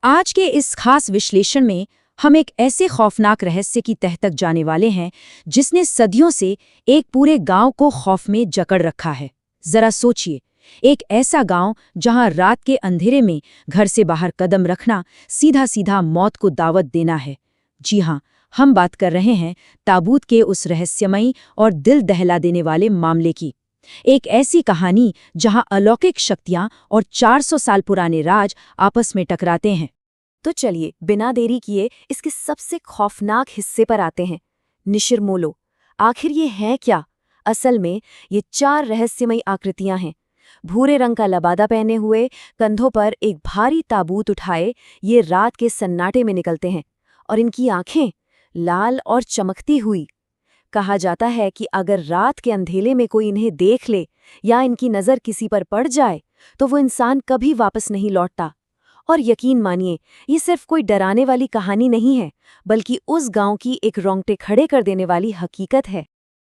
आज के इस खास विश्लेषण में हम एक ऐसे खौफनाक रहस्य की तह तक जाने वाले हैं जिसने सदियों से एक पूरे गांव को खौफ में जकड़ रखा है। जरा सोचिए, एक ऐसा गांव जहां रात के अंधेरे में घर से बाहर कदम रखना सीधा सीधा मौत को दावत देना है। जी हाँ, हम बात कर रहे हैं ताबूत के उस रहस्यमयी और दिल दहला देने वाले मामले की। एक ऐसी कहानी जहां अलौकिक शक्तियां और 400 साल पुराने राज आपस में टकराते हैं। तो चलिए बिना देरी किए इसके सबसे खौफनाक हिस्से पर आते हैं। निशिरमोलो। आखिर ये है क्या? असल में ये 4 रहस्यमयी आकृतियां हैं। भूरे रंग का लबादा पहने हुए, कंधों पर एक भारी ताबूत उठाए ये रात के सन्नाटे में निकलते हैं, और इनकी आंखें लाल और चमकती हुई। कहा जाता है कि अगर रात के अंधेले में कोई इन्हें देख ले या इनकी नज़र किसी पर पड़ जाए तो वो इंसान कभी वापस नहीं लौटता। और यकीन मानिए, ये सिर्फ कोई डराने वाली कहानी नहीं है, बल्कि उस गांव की एक रोंगटे खड़े कर देने वाली हकीकत है।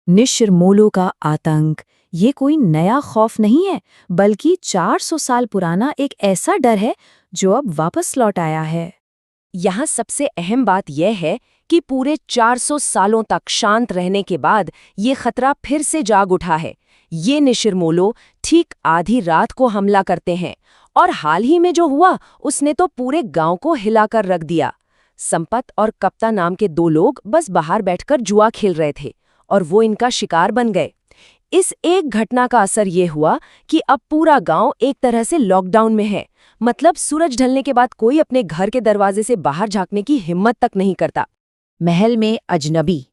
निशिरमोलो का आतंक ये कोई नया खौफ नहीं है, बल्कि 400 साल पुराना एक ऐसा डर है जो अब वापस लौट आया है। यहाँ सबसे अहम बात यह है कि पूरे 400 सालों तक शांत रहने के बाद ये खतरा फिर से जाग उठा है। ये निशिरमोलो ठीक आधी रात को हमला करते हैं, और हाल ही में जो हुआ उसने तो पूरे गांव को हिलाकर रख दिया। संपत और कप्ता नाम के 2 लोग बस बाहर बैठकर जुआ खेल रहे थे और वो इनका शिकार बन गए। इस एक घटना का असर ये हुआ कि अब पूरा गांव एक तरह से लॉकडाउन में है। मतलब सूरज ढलने के बाद कोई अपने घर के दरवाजे से बाहर झांकने की हिम्मत तक नहीं करता। महल में अजनबी।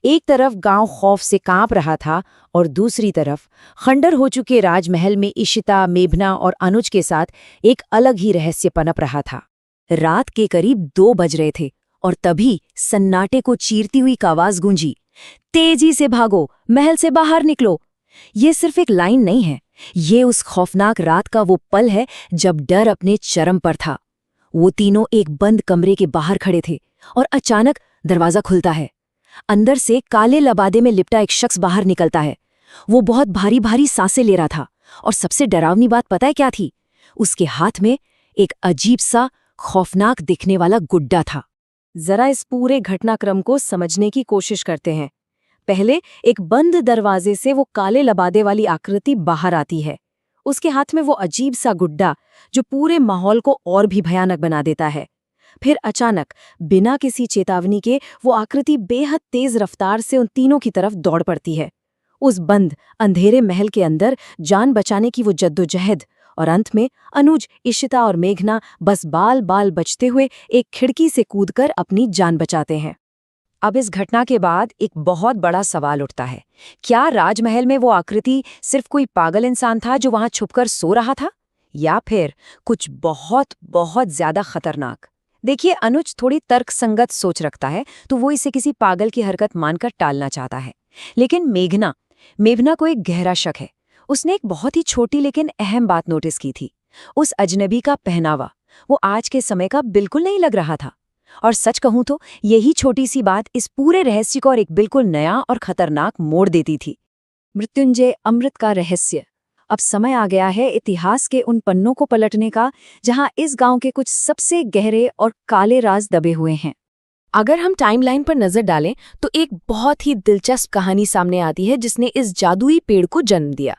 एक तरफ गांव खौफ से कांप रहा था और दूसरी तरफ खंडर हो चुके राजमहल में इशिता, मेघना और अनुज के साथ एक अलग ही रहस्य पनप रहा था। रात के करीब 2 बज रहे थे और तभी सन्नाटे को चीरती हुई आवाज गूंजी, तेजी से भागो, महल से बाहर निकलो। ये सिर्फ एक लाइन नहीं है, ये उस खौफनाक रात का वो पल है जब डर अपने चरम पर था। वो तीनों एक बंद कमरे के बाहर खड़े थे और अचानक दरवाजा खुलता है। अंदर से काले लबादे में लिपटा एक शख्स बाहर निकलता है। वो बहुत भारी भारी सांसें ले रहा था, और सबसे डरावनी बात पता है क्या थी? उसके हाथ में एक अजीब सा खौफनाक दिखने वाला गुड्डा था। जरा इस पूरे घटनाक्रम को समझने की कोशिश करते हैं। पहले एक बंद दरवाजे से वो काले लबादे वाली आकृति बाहर आती है। उसके हाथ में वो अजीब सा गुड्डा जो पूरे माहौल को और भी भयानक बना देता है। फिर अचानक बिना किसी चेतावनी के वो आकृति बेहद तेज रफ्तार से उन तीनों की तरफ दौड़ पड़ती है। उस बंद अंधेरे महल के अंदर जान बचाने की वो जद्दोजहद, और अंत में अनुज, इशिता और मेघना बस बाल बाल बचते हुए एक खिड़की से कूदकर अपनी जान बचाते हैं। अब इस घटना के बाद एक बहुत बड़ा सवाल उठता है, क्या राजमहल में वो आकृति सिर्फ कोई पागल इंसान था जो वहां छुपकर सो रहा था, या फिर कुछ बहुत बहुत ज्यादा खतरनाक? देखिए, अनुज थोड़ी तर्कसंगत सोच रखता है, तो वो इसे किसी पागल की हरकत मानकर टालना चाहता है। लेकिन मेघना को एक गहरा शक है। उसने एक बहुत ही छोटी लेकिन अहम बात नोटिस की थी। उस अजनबी का पहनावा वो आज के समय का बिल्कुल नहीं लग रहा था। और सच कहूं तो यही छोटी सी बात इस पूरे रहस्य को और एक बिल्कुल नया और खतरनाक मोड़ देती थी। मृत्युंजय अमृत का रहस्य। अब समय आ गया है इतिहास के उन पन्नों को पलटने का जहां इस गांव के कुछ सबसे गहरे और काले राज दबे हुए हैं। अगर हम टाइमलाइन पर नजर डालें तो एक बहुत ही दिलचस्प कहानी सामने आती है जिसने इस जादुई पेड़ को जन्म दिया।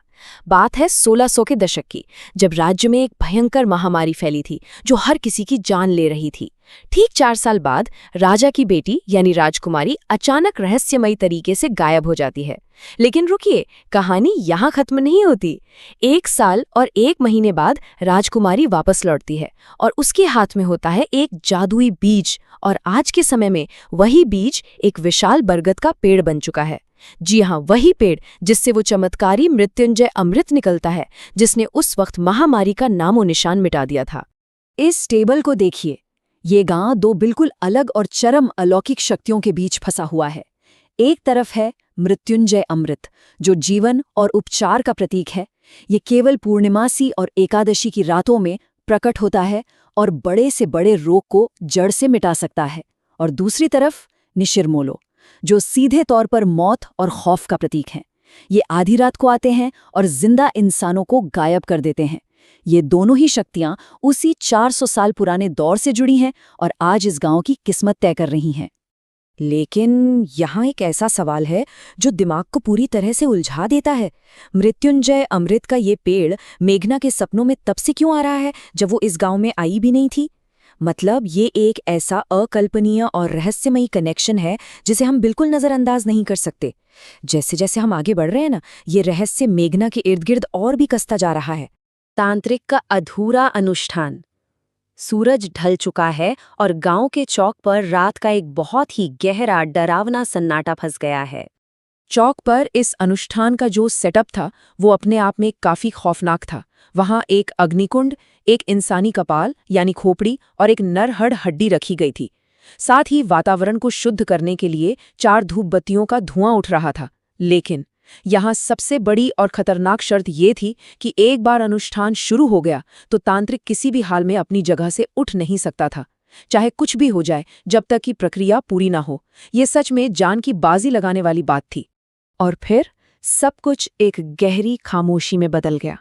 बात है 1600 के दशक की, जब राज्य में एक भयंकर महामारी फैली थी जो हर किसी की जान ले रही थी। ठीक 4 साल बाद राजा की बेटी यानी राजकुमारी अचानक रहस्यमयी तरीके से गायब हो जाती है। लेकिन रुकिए, कहानी यहाँ खत्म नहीं होती। 1 साल और 1 महीने बाद राजकुमारी वापस लौटती है और उसके हाथ में होता है एक जादुई बीज, और आज के समय में वही बीज एक विशाल बरगद का पेड़ बन चुका है। जी हाँ, वही पेड़ जिससे वो चमत्कारी मृत्युंजय अमृत निकलता है, जिसने उस वक्त महामारी का नामो निशान मिटा दिया था। इस टेबल को देखिए, ये गांव 2 बिल्कुल अलग और चरम अलौकिक शक्तियों के बीच फंसा हुआ है। एक तरफ है मृत्युंजय अमृत, जो जीवन और उपचार का प्रतीक है। ये केवल पूर्णिमासी और एकादशी की रातों में प्रकट होता है और बड़े से बड़े रोग को जड़ से मिटा सकता है। और दूसरी तरफ निशिरमोलो, जो सीधे तौर पर मौत और खौफ का प्रतीक है। ये आधी रात को आते हैं और जिंदा इंसानों को गायब कर देते हैं। ये दोनों ही शक्तियां उसी 400 साल पुराने दौर से जुड़ी हैं और आज इस गांव की किस्मत तय कर रही हैं। लेकिन यहाँ एक ऐसा सवाल है जो दिमाग को पूरी तरह से उलझा देता है। मृत्युंजय अमृत का ये पेड़ मेघना के सपनों में तब से क्यों आ रहा है जब वो इस गांव में आई भी नहीं थी? मतलब ये एक ऐसा अकल्पनीय और रहस्यमयी कनेक्शन है जिसे हम बिल्कुल नजरअंदाज नहीं कर सकते। जैसे जैसे हम आगे बढ़ रहे हैं ना, ये रहस्य मेघना के इर्द गिर्द और भी कसता जा रहा है। तांत्रिक का अधूरा अनुष्ठान। सूरज ढल चुका है और गांव के चौक पर रात का एक बहुत ही गहरा डरावना सन्नाटा फंस गया है। चौक पर इस अनुष्ठान का जो सेटअप था वो अपने आप में काफी खौफनाक था। वहां एक अग्निकुंड, एक इंसानी कपाल यानी खोपड़ी और एक नरहड़ हड्डी रखी गई थी। साथ ही वातावरण को शुद्ध करने के लिए 4 धूप बत्तियों का धुआं उठ रहा था। लेकिन यहाँ सबसे बड़ी और खतरनाक शर्त ये थी कि एक बार अनुष्ठान शुरू हो गया तो तांत्रिक किसी भी हाल में अपनी जगह से उठ नहीं सकता था, चाहे कुछ भी हो जाए, जब तक कि प्रक्रिया पूरी ना हो। ये सच में जान की बाजी लगाने वाली बात थी। और फिर सब कुछ एक गहरी खामोशी में बदल गया।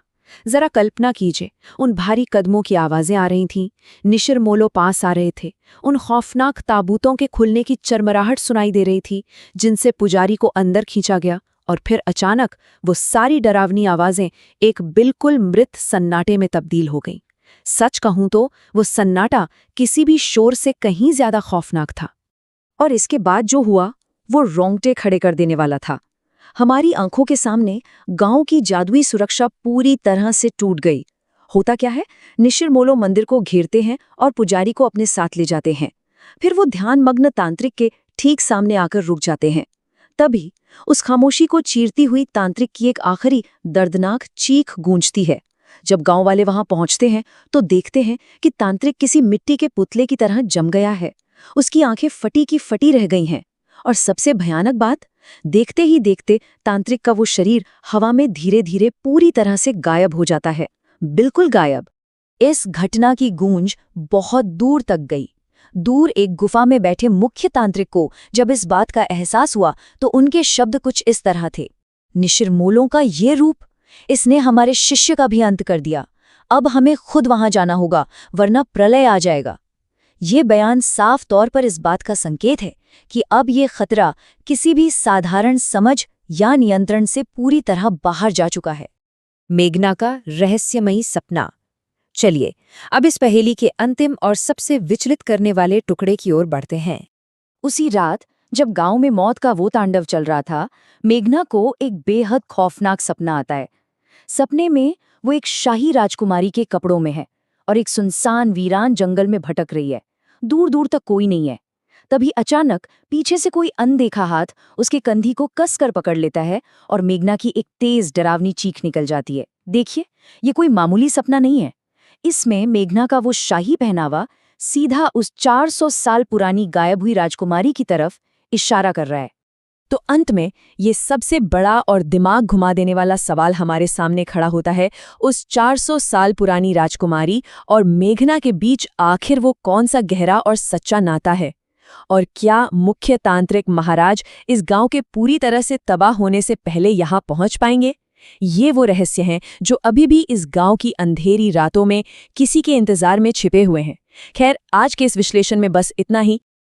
जरा कल्पना कीजिए, उन भारी कदमों की आवाजें आ रही थीं, निशिर-मोलो पास आ रहे थे, उन खौफनाक ताबूतों के खुलने की चरमराहट सुनाई दे रही थी जिनसे पुजारी को अंदर खींचा गया। और फिर अचानक वो सारी डरावनी आवाजें एक बिल्कुल मृत सन्नाटे में तब्दील हो गईं। सच कहूं तो वो सन्नाटा किसी भी शोर से कहीं ज्यादा खौफनाक था। और इसके बाद जो हुआ वो रोंगटे खड़े कर देने वाला था। हमारी आंखों के सामने गांव की जादुई सुरक्षा पूरी तरह से टूट गई। होता क्या है, निशिर-मोलो मंदिर को घेरते हैं और पुजारी को अपने साथ ले जाते हैं। फिर वो ध्यानमग्न तांत्रिक के ठीक सामने आकर रुक जाते हैं। तभी उस खामोशी को चीरती हुई तांत्रिक की एक आखिरी दर्दनाक चीख गूंजती है। जब गांव वाले वहां पहुंचते हैं तो देखते हैं कि तांत्रिक किसी मिट्टी के पुतले की तरह जम गया है। उसकी आंखें फटी की फटी रह गई हैं। और सबसे भयानक बात, देखते ही देखते तांत्रिक का वो शरीर हवा में धीरे धीरे पूरी तरह से गायब हो जाता है, बिल्कुल गायब। इस घटना की गूंज बहुत दूर तक गई। दूर एक गुफा में बैठे मुख्य तांत्रिक को जब इस बात का एहसास हुआ तो उनके शब्द कुछ इस तरह थे: निशिर-मोलो का ये रूप, इसने हमारे शिष्य का भी अंत कर दिया। अब हमें खुद वहां जाना होगा, वरना प्रलय आ जाएगा। ये बयान साफ तौर पर इस बात का संकेत है कि अब ये खतरा किसी भी साधारण समझ या नियंत्रण से पूरी तरह बाहर जा चुका है। मेघना का रहस्यमयी सपना। चलिए अब इस पहेली के अंतिम और सबसे विचलित करने वाले टुकड़े की ओर बढ़ते हैं। उसी रात जब गांव में मौत का वो तांडव चल रहा था, मेघना को एक बेहद खौफनाक सपना आता है। सपने में वो एक शाही राजकुमारी के कपड़ों में है और एक सुनसान वीरान जंगल में भटक रही है। दूर दूर तक कोई नहीं है। तभी अचानक पीछे से कोई अनदेखा हाथ उसके कंधी को कसकर पकड़ लेता है और मेघना की एक तेज डरावनी चीख निकल जाती है। देखिए, ये कोई मामूली सपना नहीं है। इसमें मेघना का वो शाही पहनावा सीधा उस 400 साल पुरानी गायब हुई राजकुमारी की तरफ इशारा कर रहा है। तो अंत में ये सबसे बड़ा और दिमाग घुमा देने वाला सवाल हमारे सामने खड़ा होता है, उस 400 साल पुरानी राजकुमारी और मेघना के बीच आखिर वो कौन सा गहरा और सच्चा नाता है? और क्या मुख्य तांत्रिक महाराज इस गांव के पूरी तरह से तबाह होने से पहले यहाँ पहुंच पाएंगे? ये वो रहस्य हैं जो अभी भी इस गांव की अंधेरी रातों में किसी के इंतजार में छिपे हुए हैं। खैर, आज के इस विश्लेषण में बस इतना ही।